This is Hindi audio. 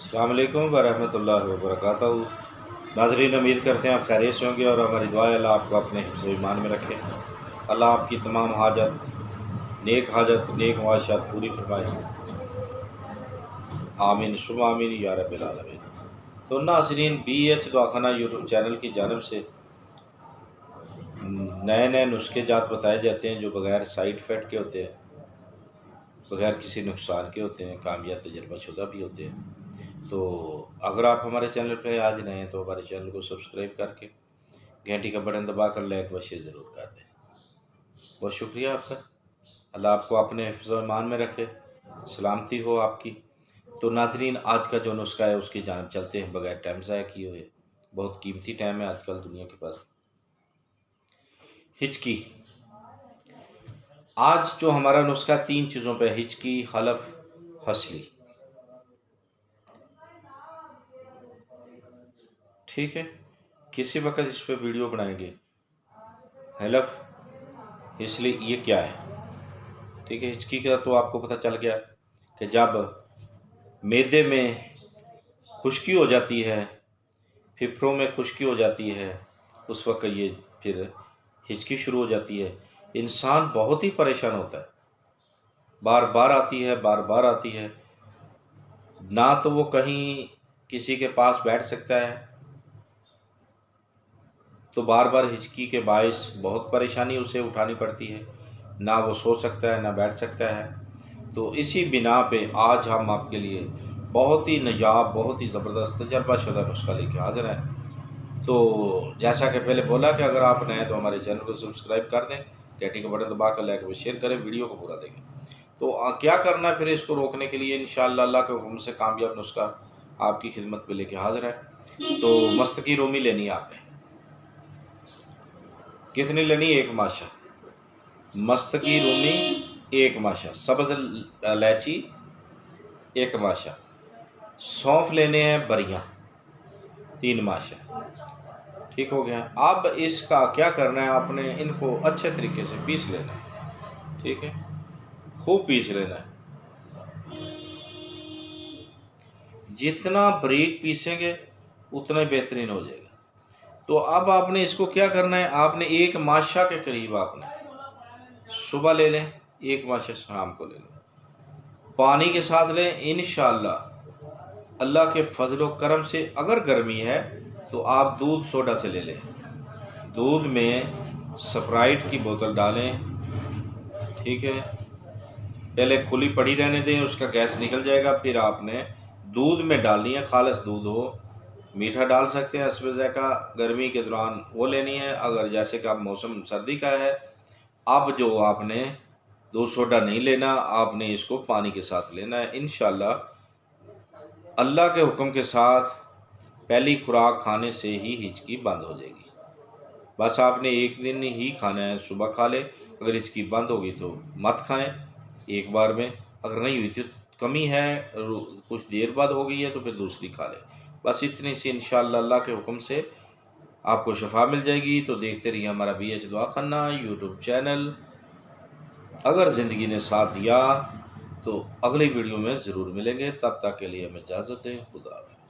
अस्सलाम वालेकुम वरहमतुल्लाहि वबरकातुहू। नाज़रीन, उम्मीद करते हैं आप खैरियत से होंगे और हमारी दुआ है अल्लाह आपको अपने हिफ्ज़ व ईमान में रखे। अल्लाह आपकी तमाम हाजत नेक ख्वाहिशात पूरी फरमाए। आमीन शुभ आमीन या रब्बिल आलमीन। तो नाज़रीन, BH दवाखाना यूट्यूब चैनल की जानिब से नए नए नुस्खे जात बताए जाते हैं जो बग़ैर साइड इफ़ेक्ट के होते हैं, बग़ैर किसी नुकसान के होते हैं, कामयाब तजर्बाशुदा भी होते हैं। तो अगर आप हमारे चैनल पे आज नए हैं तो हमारे चैनल को सब्सक्राइब करके घंटी का बटन दबाकर लाइक व शेयर ज़रूर कर दें। बहुत शुक्रिया आपका। अल्लाह आपको अपने हिफ्ज़ व ईमान में रखे, सलामती हो आपकी। तो नाज़रीन, आज का जो नुस्खा है उसकी जानिब चलते हैं बगैर टाइम ज़ाया किए हुए। बहुत कीमती टाइम है आजकल दुनिया के पास। हिचकी। आज जो हमारा नुस्खा 3 चीज़ों पे, हिचकी, हलफ, हसली। ठीक है, किसी वक्त इस पर वीडियो बनाएंगे। हलफ, इसलिए ये क्या है? ठीक है, हिचकी का तो आपको पता चल गया कि जब मैदे में खुश्की हो जाती है, फेफड़ों में खुश्की हो जाती है, उस वक्त ये फिर हिचकी शुरू हो जाती है। इंसान बहुत ही परेशान होता है, बार बार आती है, बार बार आती है। ना तो वो कहीं किसी के पास बैठ सकता है, तो बार बार हिचकी के बायस बहुत परेशानी उसे उठानी पड़ती है। ना वो सो सकता है, ना बैठ सकता है। तो इसी बिना पे आज हम आपके लिए बहुत ही नायाब, बहुत ही ज़बरदस्त तजर्बाशुदा नुस्खा लेके हाज़िर हैं। तो जैसा कि पहले बोला कि अगर आप नए हैं तो हमारे चैनल को सब्सक्राइब कर दें, घंटी का बटन दबा कर लाइक व शेयर करें, वीडियो को पूरा देखें। तो क्या करना है फिर इसको रोकने के लिए? इंशाअल्लाह अल्लाह के हुक्म से कामयाब नुस्खा आपकी खिदमत में लेके हाज़िर है। तो मस्त की रोमी लेनी है आपने। कितनी लेनी? 1 माशा मस्त की रूमी, 1 माशा सब्ज़ इलायची, 1 माशा सौंफ लेने हैं बरियाँ, 3 माशा। ठीक हो गया। अब इसका क्या करना है, आपने इनको अच्छे तरीके से पीस लेना है। ठीक है, खूब पीस लेना है। जितना बारीक पीसेंगे उतना ही बेहतरीन हो जाएगा। तो अब आपने इसको क्या करना है, आपने 1 माशा के करीब आपने सुबह ले लें, 1 माशा शाम को ले लें, पानी के साथ लें। इंशाअल्लाह अल्लाह के फजल व करम से अगर गर्मी है तो आप दूध सोडा से ले लें। दूध में स्प्राइट की बोतल डालें। ठीक है, पहले खुली पड़ी रहने दें, उसका गैस निकल जाएगा। फिर आपने दूध में डालनी है, खालिस दूध हो। मीठा डाल सकते हैं हस्ब ज़ायक़ा, गर्मी के दौरान वो लेनी है। अगर जैसे कि अब मौसम सर्दी का है, अब जो आपने दूध सोडा नहीं लेना, आपने इसको पानी के साथ लेना है। इंशाअल्लाह अल्लाह के हुक्म के साथ पहली खुराक खाने से ही हिचकी बंद हो जाएगी। बस आपने एक दिन ही खाना है, सुबह खा लें। अगर हिचकी बंद होगी तो मत खाएं एक बार में। अगर नहीं हुई थी, कमी है, कुछ देर बाद हो गई है, तो फिर दूसरी खा लें। बस इतनी सी इंशाअल्लाह अल्लाह के हुक्म से आपको शफा मिल जाएगी। तो देखते रहिए हमारा BH दवाखाना यूट्यूब चैनल। अगर ज़िंदगी ने साथ दिया तो अगली वीडियो में ज़रूर मिलेंगे। तब तक के लिए हमें इजाज़त दें। खुदा हाफ़िज़।